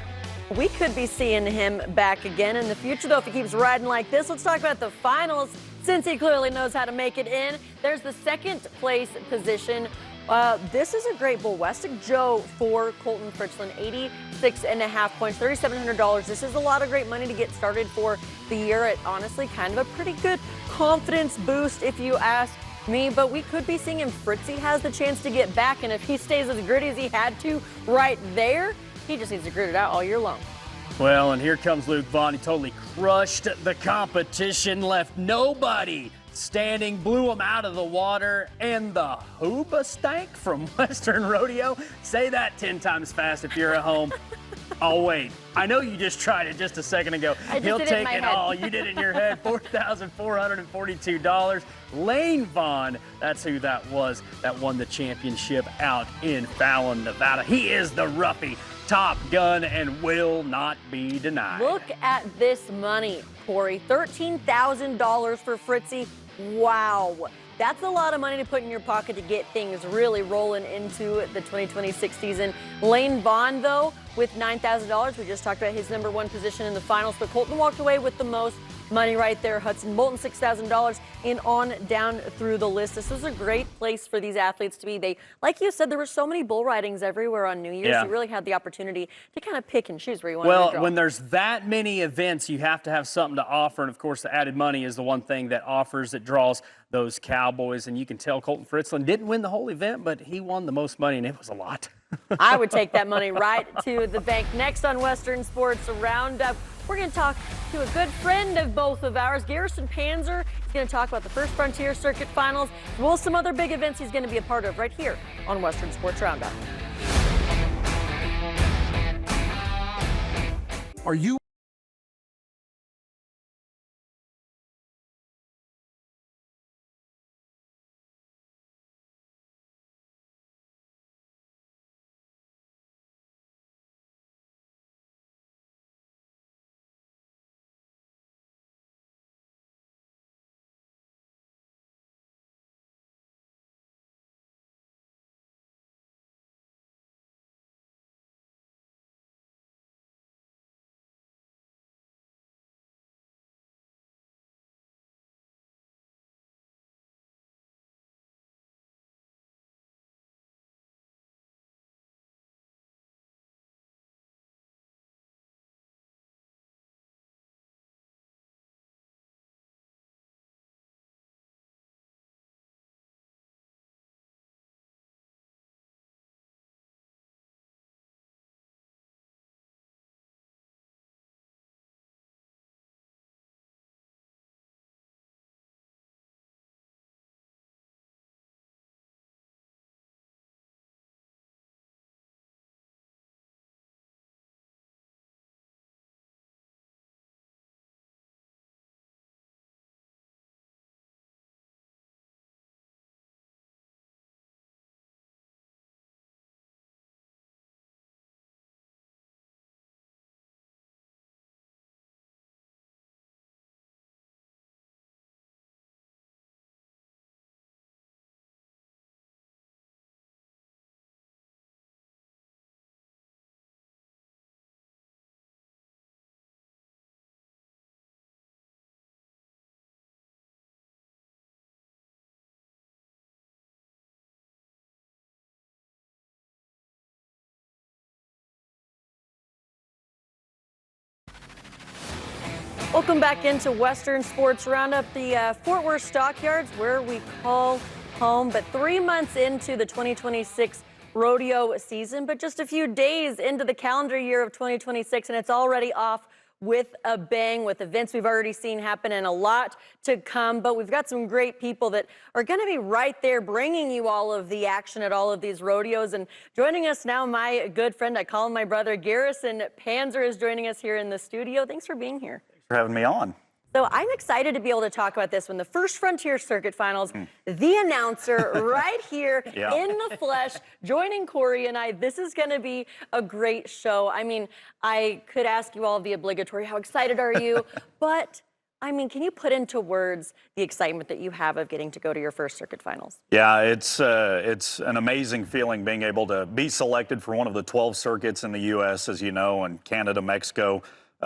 We could be seeing him back again in the future, though, if he keeps riding like this. Let's talk about the finals, since he clearly knows how to make it in. There's the 2nd place position. This is a great bull. Westic Joe for Colton Fritzland, 86.5 points, $3,700. This is a lot of great money to get started for the year. It honestly kind of a pretty good confidence boost, if you ask me, but we could be seeing him. Fritzy has the chance to get back, and if he stays as gritty as he had to right there, he just needs to grit it out all year long. Well, and here comes Luke Vaughn. He totally crushed the competition, left nobody standing, blew him out of the water, and the Hooba Stank from Western Rodeo. Say that 10 times fast if you're at home. Oh, wait. I know you just tried it just a second ago. He'll take it all. You did it in your head. $4,442. Lane Vaughn, that's who that was, that won the championship out in Fallon, Nevada. He is the Roughy Top Gun and will not be denied. Look at this money, Corey. $13,000 for Fritzy. Wow. That's a lot of money to put in your pocket to get things really rolling into the 2026 season. Lane Vaughn, though, with $9,000. We just talked about his number 1 position in the finals, but Colton walked away with the most money right there. Hudson Bolton, $6,000, and on down through the list. This was a great place for these athletes to be. They, like you said, there were so many bull ridings everywhere on New Year's. Yeah. You really had the opportunity to kind of pick and choose where you wanted to draw. Well, when there's that many events, you have to have something to offer. And, of course, the added money is the one thing that offers, that draws those Cowboys. And you can tell Colton Fritzland didn't win the whole event, but he won the most money, and it was a lot. I would take that money right to the bank. Next on Western Sports Roundup, we're going to talk to a good friend of both of ours, Garrison Panzer. He's going to talk about the First Frontier Circuit Finals, as well as some other big events he's going to be a part of right here on Western Sports Roundup. Are you Welcome back into Western Sports Roundup, the Fort Worth Stockyards, where we call home. But 3 months into the 2026 rodeo season, but just a few days into the calendar year of 2026, and it's already off with a bang, with events we've already seen happen and a lot to come. But we've got some great people that are going to be right there bringing you all of the action at all of these rodeos. And joining us now, my good friend, I call him my brother, Garrison Panzer, is joining us here in the studio. Thanks for being here. Thanks for having me on. So I'm excited to be able to talk about this when the First Frontier Circuit Finals, the announcer right here in the flesh, joining Corey and I. This is going to be a great show. I mean, I could ask you all the obligatory, how excited are you? But I mean, can you put into words the excitement that you have of getting to go to your first circuit finals? Yeah, it's an amazing feeling being able to be selected for one of the 12 circuits in the U.S., as you know, and Canada, Mexico,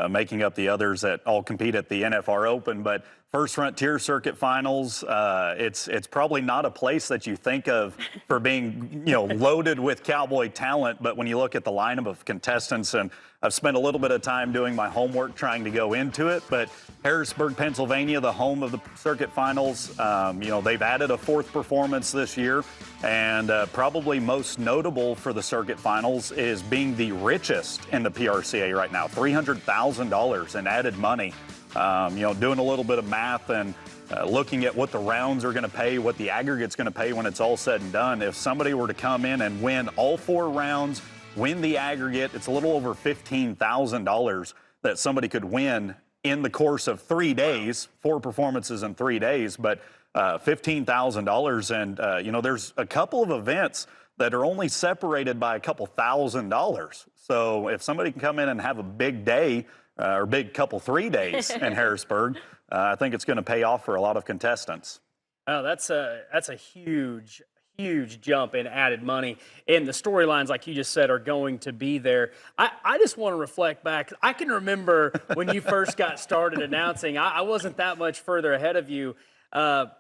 making up the others that all compete at the NFR Open. But First Frontier Circuit Finals, it's probably not a place that you think of for being, loaded with cowboy talent. But when you look at the lineup of contestants, and I've spent a little bit of time doing my homework trying to go into it, but Harrisburg, Pennsylvania, the home of the circuit finals, they've added a fourth performance this year, and probably most notable for the circuit finals is being the richest in the PRCA right now, $300,000 in added money. Doing a little bit of math and looking at what the rounds are going to pay, what the aggregate's going to pay when it's all said and done. If somebody were to come in and win all 4 rounds, win the aggregate, it's a little over $15,000 that somebody could win in the course of 3 days, 4 performances in 3 days, but $15,000. And, there's a couple of events that are only separated by a couple $1,000s. So if somebody can come in and have a big day, or big couple 3 days in Harrisburg, I think it's going to pay off for a lot of contestants. Oh, that's a huge jump in added money. And the storylines, like you just said, are going to be there. I just want to reflect back. I can remember when you first got started announcing, I wasn't that much further ahead of you.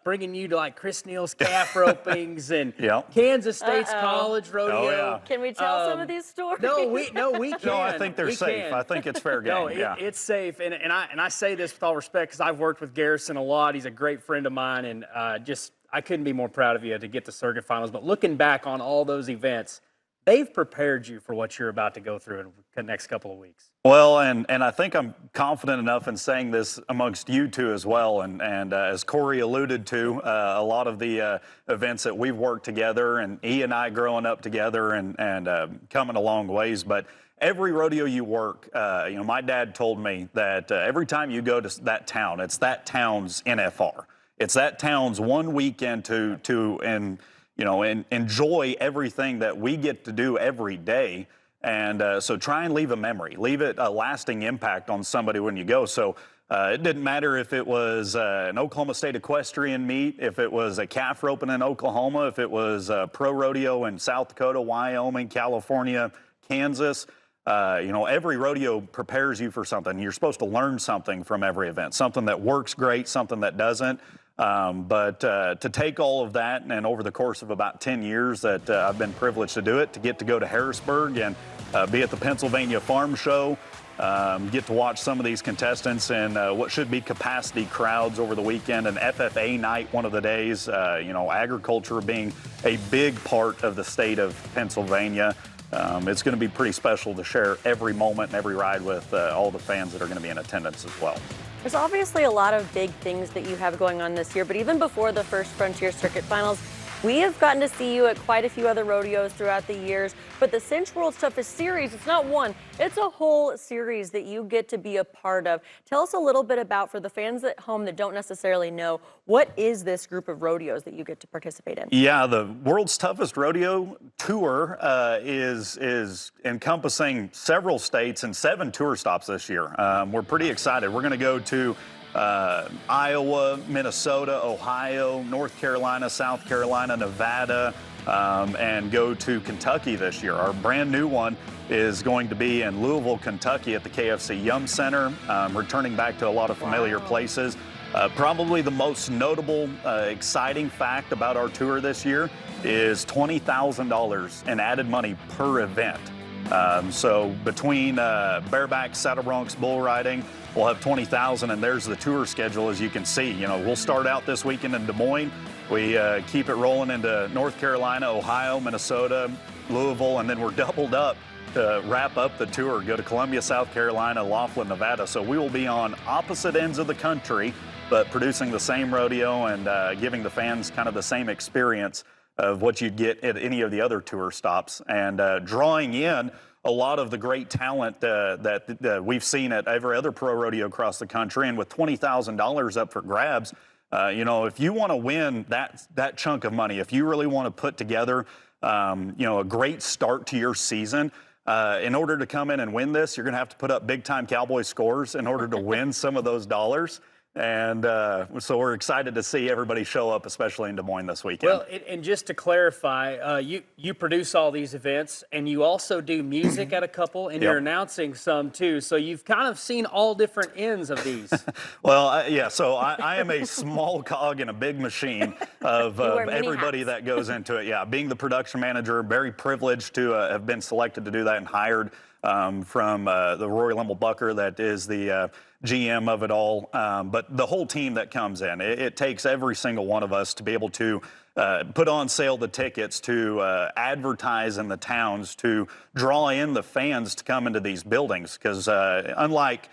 Bringing you to like Chris Neal's calf ropings and Kansas State's college rodeo. Oh, yeah. Can we tell some of these stories? No, we can. No, I think they're safe. I think it's fair game. No, it's safe. And I say this with all respect because I've worked with Garrison a lot. He's a great friend of mine, and I couldn't be more proud of you to get to circuit finals. But looking back on all those events, they've prepared you for what you're about to go through in the next couple of weeks. Well, and I think I'm confident enough in saying this amongst you two as well. And as Corey alluded to, a lot of the events that we've worked together, and he and I growing up together and coming a long ways. But every rodeo you work, my dad told me that every time you go to that town, it's that town's NFR. It's that town's one weekend to enjoy everything that we get to do every day. And so try and leave a memory, leave it a lasting impact on somebody when you go. So it didn't matter if it was an Oklahoma State equestrian meet, if it was a calf roping in Oklahoma, if it was a pro rodeo in South Dakota, Wyoming, California, Kansas. Every rodeo prepares you for something. You're supposed to learn something from every event, something that works great, something that doesn't. But to take all of that, and over the course of about 10 years that I've been privileged to do it, to get to go to Harrisburg and be at the Pennsylvania Farm Show, get to watch some of these contestants and what should be capacity crowds over the weekend, and FFA night one of the days, agriculture being a big part of the state of Pennsylvania. It's going to be pretty special to share every moment and every ride with all the fans that are going to be in attendance as well. There's obviously a lot of big things that you have going on this year, but even before the First Frontier Circuit Finals, we have gotten to see you at quite a few other rodeos throughout the years. But the Cinch World's Toughest Series, it's not one, it's a whole series that you get to be a part of. Tell us a little bit about, for the fans at home that don't necessarily know, what is this group of rodeos that you get to participate in? Yeah, the World's Toughest Rodeo Tour is encompassing several states and 7 tour stops this year. We're pretty excited. We're going to go to Iowa, Minnesota, Ohio, North Carolina, South Carolina, Nevada, and go to Kentucky this year. Our brand new one is going to be in Louisville, Kentucky at the KFC Yum Center, returning back to a lot of familiar places. Probably the most notable, exciting fact about our tour this year is $20,000 in added money per event. So between bareback, saddle broncs, bull riding, we'll have 20,000, and there's the tour schedule, as you can see. You know, we'll start out this weekend in Des Moines. We keep it rolling into North Carolina, Ohio, Minnesota, Louisville, and then we're doubled up to wrap up the tour. Go to Columbia, South Carolina, Laughlin, Nevada. So we will be on opposite ends of the country, but producing the same rodeo and giving the fans kind of the same experience of what you'd get at any of the other tour stops, and drawing in a lot of the great talent that we've seen at every other pro rodeo across the country. And with $20,000 up for grabs, you know, if you want to win that chunk of money, if you really want to put together, you know, a great start to your season, in order to come in and win this, you're going to have to put up big-time Cowboy scores in order to win some of those dollars. And so we're excited to see everybody show up, especially in Des Moines this weekend. Well, and just to clarify, you produce all these events, and you also do music at a couple, and you're announcing some too. So you've kind of seen all different ends of these. Well, yeah, so I am a small cog in a big machine of everybody that goes into it. Yeah, being the production manager, very privileged to have been selected to do that and hired from the Rory Limble-Bucker that is the GM of it all, but the whole team that comes in. It takes every single one of us to be able to put on sale the tickets, to advertise in the towns, to draw in the fans to come into these buildings. Because unlike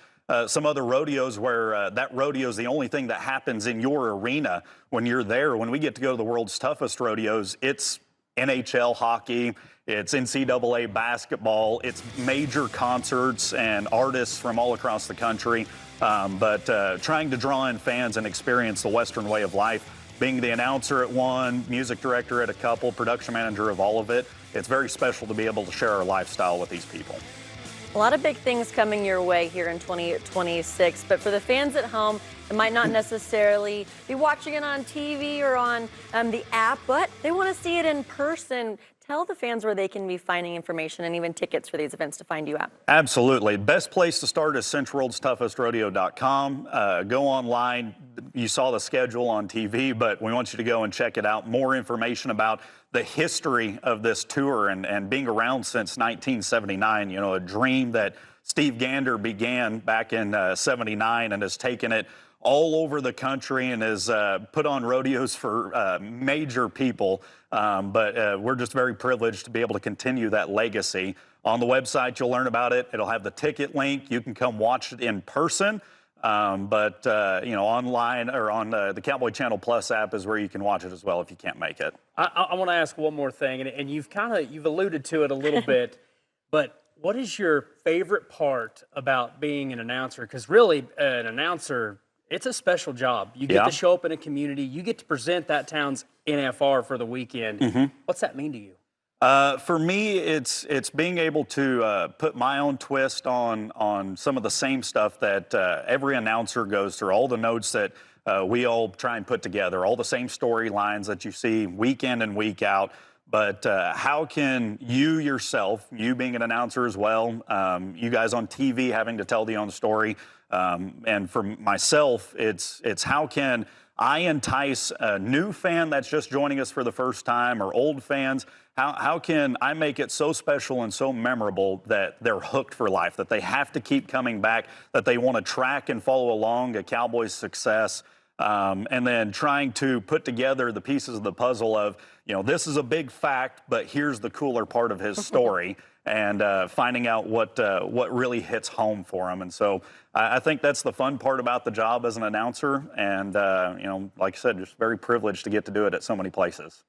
some other rodeos where that rodeo is the only thing that happens in your arena when you're there, when we get to go to the world's toughest rodeos, it's NHL hockey, it's NCAA basketball, it's major concerts and artists from all across the country. But trying to draw in fans and experience the Western way of life, being the announcer at one, music director at a couple, production manager of all of it, it's very special to be able to share our lifestyle with these people. A lot of big things coming your way here in 2026, but for the fans at home that might not necessarily be watching it on TV or on the app, but they want to see it in person, tell the fans where they can be finding information and even tickets for these events to find you at. Absolutely. Best place to start is centralworldstoughestrodeo.com. Go online. You saw the schedule on TV, but we want you to go and check it out. More information about the history of this tour and being around since 1979, you know, a dream that Steve Gander began back in 79 and has taken it all over the country and has put on rodeos for major people. But we're just very privileged to be able to continue that legacy. On the website, you'll learn about it. It'll have the ticket link. You can come watch it in person. But you know, online or on the Cowboy Channel Plus app is where you can watch it as well if you can't make it. I want to ask one more thing, and you've alluded to it a little bit, but what is your favorite part about being an announcer? Because really, an announcer, it's a special job. You get to show up in a community. You get to present that town's NFR for the weekend. What's that mean to you? For me, it's being able to put my own twist on some of the same stuff that every announcer goes through, all the notes that we all try and put together, all the same storylines that you see week in and week out. But how can you yourself, you being an announcer as well, you guys on TV having to tell the own story, and for myself, it's how can I entice a new fan that's just joining us for the first time or old fans? How can I make it so special and so memorable that they're hooked for life, that they have to keep coming back, that they want to track and follow along a Cowboys' success, and then trying to put together the pieces of the puzzle of, you know, this is a big fact, but here's the cooler part of his story, and finding out what really hits home for him. And so I think that's the fun part about the job as an announcer, and you know, like I said, just very privileged to get to do it at so many places.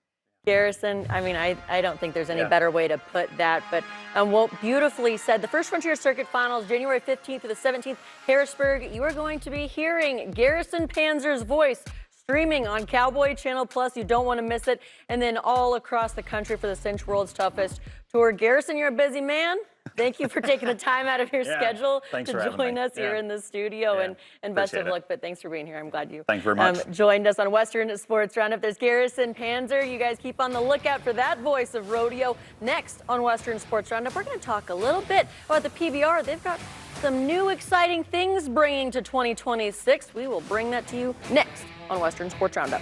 Garrison, I mean, I don't think there's any better way to put that, but well, beautifully said. The First Frontier Circuit Finals, January 15th to the 17th, Harrisburg. You are going to be hearing Garrison Panzer's voice streaming on Cowboy Channel Plus. You don't want to miss it. And then all across the country for the Cinch World's Toughest Tour. Garrison, you're a busy man. Thank you for taking the time out of your schedule to join us here in the studio, and best of luck. But thanks for being here. I'm glad you very much. Joined us on Western Sports Roundup. There's Garrison Panzer. You guys keep on the lookout for that voice of rodeo next on Western Sports Roundup. We're going to talk a little bit about the PBR. They've got some new exciting things bringing to 2026. We will bring that to you next on Western Sports Roundup.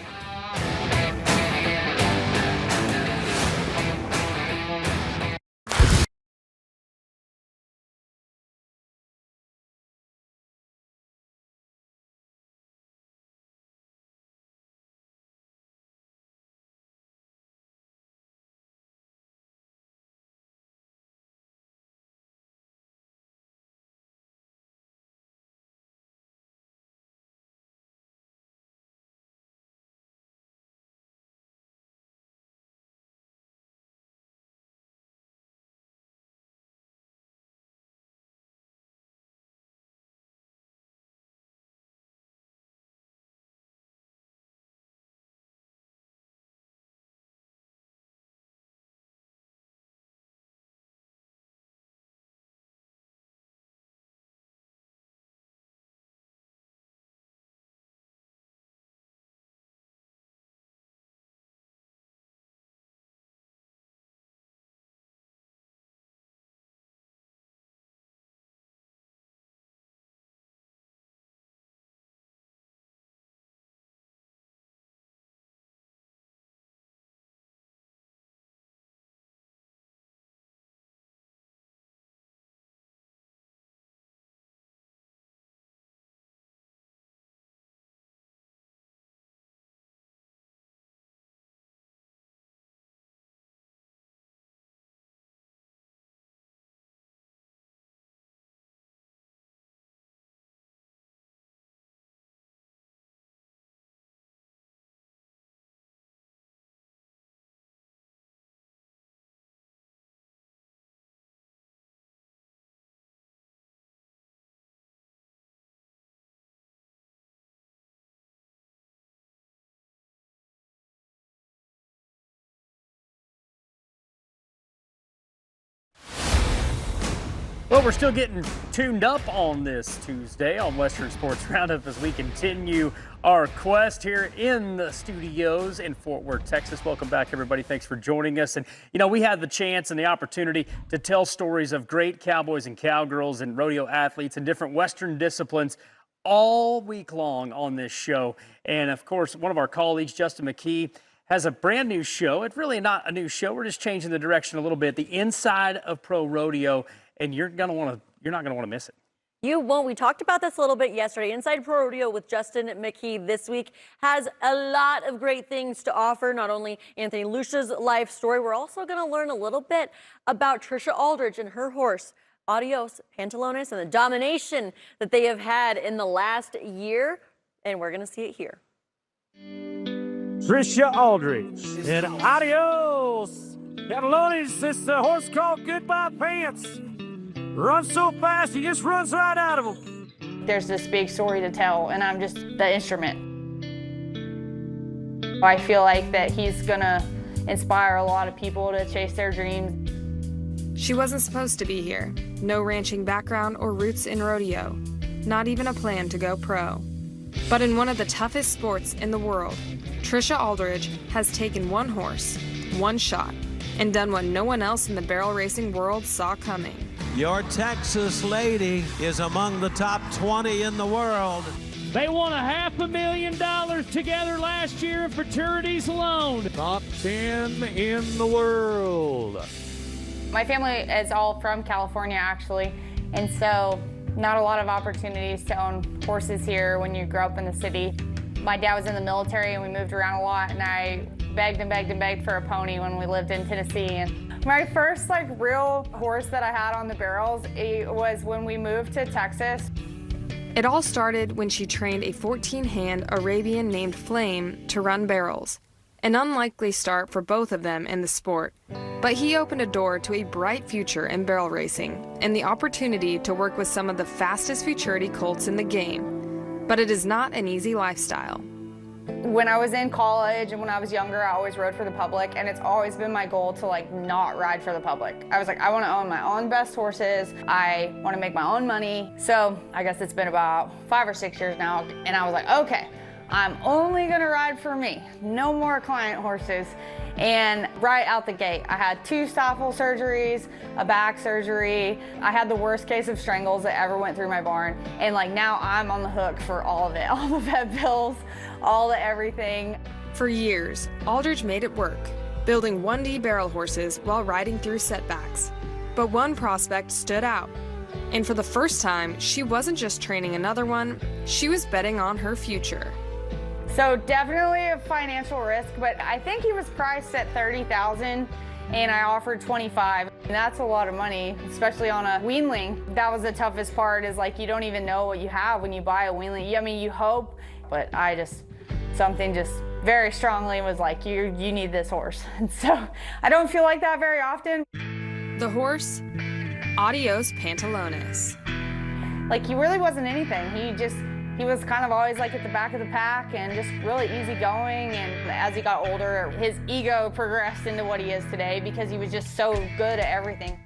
Well, we're still getting tuned up on this Tuesday on Western Sports Roundup as we continue our quest here in the studios in Fort Worth, Texas. Welcome back, everybody. Thanks for joining us. And, you know, we had the chance and the opportunity to tell stories of great cowboys and cowgirls and rodeo athletes and different Western disciplines all week long on this show. And, of course, one of our colleagues, Justin McKee, has a brand new show. It's really not a new show. We're just changing the direction a little bit. The Inside of Pro Rodeo. And you're not going to want to miss it. You won't. We talked about this a little bit yesterday. Inside Pro Rodeo with Justin McKee this week has a lot of great things to offer. Not only Anthony Lucia's life story, we're also going to learn a little bit about Trisha Aldridge and her horse, Adios Pantalones, and the domination that they have had in the last year. And we're going to see it here. Trisha Aldridge and Adios Pantalones. It's the horse called Goodbye Pants. Runs so fast, he just runs right out of them. There's this big story to tell, and I'm just the instrument. I feel like that he's gonna inspire a lot of people to chase their dreams. She wasn't supposed to be here. No ranching background or roots in rodeo. Not even a plan to go pro. But in one of the toughest sports in the world, Trisha Aldridge has taken one horse, one shot, and done what no one else in the barrel racing world saw coming. Your Texas lady is among the top 20 in the world. They won $500,000 together last year in fraternities alone. Top 10 in the world. My family is all from California, actually, and so not a lot of opportunities to own horses here when you grow up in the city. My dad was in the military and we moved around a lot, and I begged and begged and begged for a pony when we lived in Tennessee. And my first real horse that I had on the barrels, it was when we moved to Texas. It all started when she trained a 14-hand Arabian named Flame to run barrels. An unlikely start for both of them in the sport, but he opened a door to a bright future in barrel racing and the opportunity to work with some of the fastest futurity colts in the game. But it is not an easy lifestyle. When I was in college and when I was younger, I always rode for the public, and it's always been my goal to not ride for the public. I was like, I want to own my own best horses. I want to make my own money. So I guess it's been about 5 or 6 years now, and I was like, okay, I'm only gonna ride for me. No more client horses. And right out the gate, I had 2 Stoffel surgeries, a back surgery. I had the worst case of strangles that ever went through my barn. And now I'm on the hook for all of it, all the vet bills, all the everything. For years, Aldridge made it work, building 1D barrel horses while riding through setbacks. But one prospect stood out. And for the first time, she wasn't just training another one, she was betting on her future. So definitely a financial risk, but I think he was priced at $30,000 and I offered $25,000. And that's a lot of money, especially on a weanling. That was the toughest part, is you don't even know what you have when you buy a weanling. I mean, you hope, but something just very strongly was like, you need this horse. And so I don't feel like that very often. The horse, Adios Pantalones. He really wasn't anything. He was kind of always at the back of the pack and just really easygoing. And as he got older, his ego progressed into what he is today because he was just so good at everything.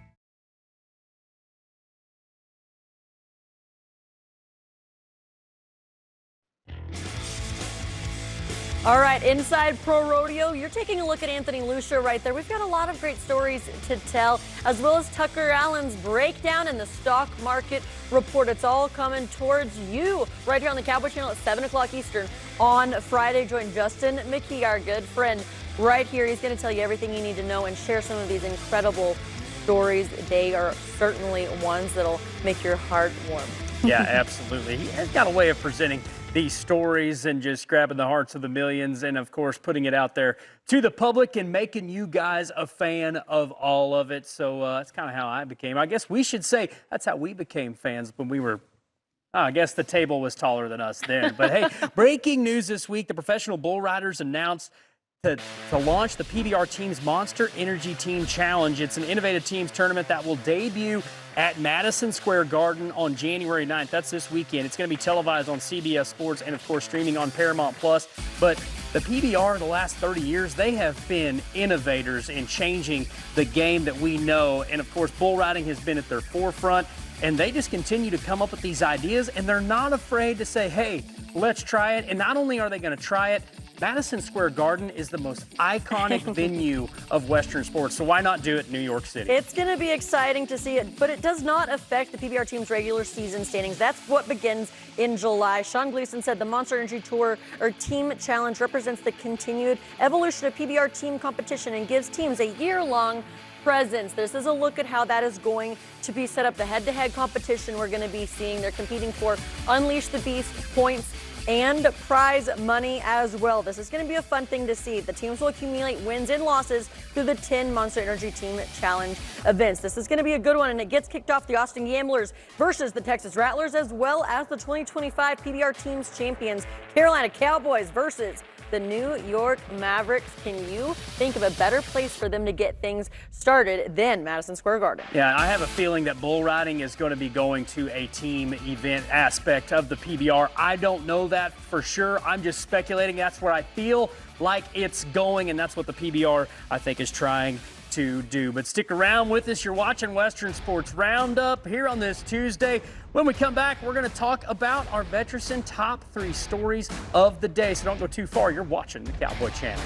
All right, Inside Pro Rodeo, you're taking a look at Anthony Lucia right there. We've got a lot of great stories to tell, as well as Tucker Allen's breakdown and the stock market report. It's all coming towards you right here on the Cowboy Channel at 7 o'clock Eastern on Friday. Join Justin McKee, our good friend, right here. He's going to tell you everything you need to know and share some of these incredible stories. They are certainly ones that'll make your heart warm. Yeah, absolutely. He has got a way of presenting these stories and just grabbing the hearts of the millions and, of course, putting it out there to the public and making you guys a fan of all of it. So that's kind of how I became. I guess we should say that's how we became fans when we were, I guess the table was taller than us then. But, hey, breaking news this week, the Professional Bull Riders announced to launch the PBR Team's Monster Energy Team Challenge. It's an innovative teams tournament that will debut at Madison Square Garden on January 9th. That's this weekend. It's going to be televised on CBS Sports and, of course, streaming on Paramount+. But the PBR the last 30 years, they have been innovators in changing the game that we know. And of course, bull riding has been at their forefront. And they just continue to come up with these ideas, and they're not afraid to say, hey, let's try it. And not only are they going to try it, Madison Square Garden is the most iconic venue of Western sports, so why not do it in New York City? It's going to be exciting to see it, but it does not affect the PBR team's regular season standings. That's what begins in July. Sean Gleason said the Monster Energy Tour or Team Challenge represents the continued evolution of PBR team competition and gives teams a year-long presence. This is a look at how that is going to be set up. The head-to-head competition we're going to be seeing. They're competing for Unleash the Beast points and prize money as well. This is going to be a fun thing to see. The teams will accumulate wins and losses through the 10 Monster Energy Team Challenge events. This is going to be a good one, and it gets kicked off the Austin Gamblers versus the Texas Rattlers, as well as the 2025 PBR Teams Champions, Carolina Cowboys versus the New York Mavericks. Can you think of a better place for them to get things started than Madison Square Garden? Yeah, I have a feeling that bull riding is going to be going to a team event aspect of the PBR. I don't know that for sure. I'm just speculating. That's where I feel like it's going, and that's what the PBR, I think, is trying to do. But stick around with us. You're watching Western Sports Roundup here on this Tuesday. When we come back, we're going to talk about our Veterans top 3 stories of the day. So don't go too far. You're watching the Cowboy Channel.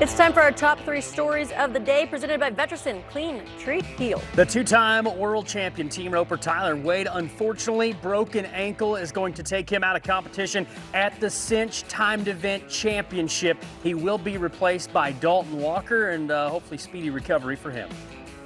It's time for our top 3 stories of the day, presented by Veterans Clean Treat Heal. The 2-time world champion team roper Tyler Wade, unfortunately, broken ankle is going to take him out of competition at the Cinch Timed Event Championship. He will be replaced by Dalton Walker, and hopefully speedy recovery for him.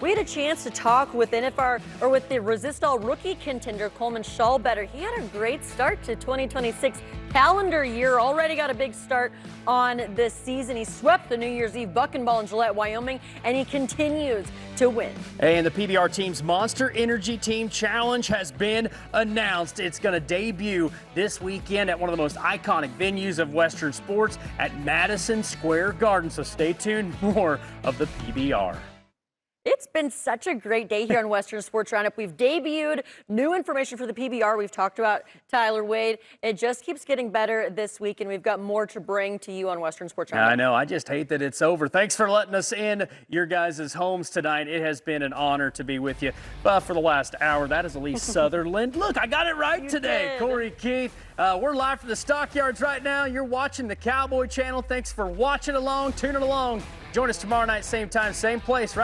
We had a chance to talk with the Resistol rookie contender Coleman Shallbetter. He had a great start to 2026 calendar year. Already got a big start on this season. He swept the New Year's Eve Buck Ball in Gillette, Wyoming, and he continues to win. And the PBR team's Monster Energy Team Challenge has been announced. It's going to debut this weekend at one of the most iconic venues of Western sports at Madison Square Garden. So stay tuned, more of the PBR. It's been such a great day here on Western Sports Roundup. We've debuted new information for the PBR. We've talked about Tyler Wade. It just keeps getting better this week, and we've got more to bring to you on Western Sports Roundup. I know. I just hate that it's over. Thanks for letting us in your guys' homes tonight. It has been an honor to be with you. But for the last hour, that is Elise Sutherland. Look, I got it right today. Corey Keith. We're live from the Stockyards right now. You're watching the Cowboy Channel. Thanks for watching along, tuning along. Join us tomorrow night, same time, same place, right?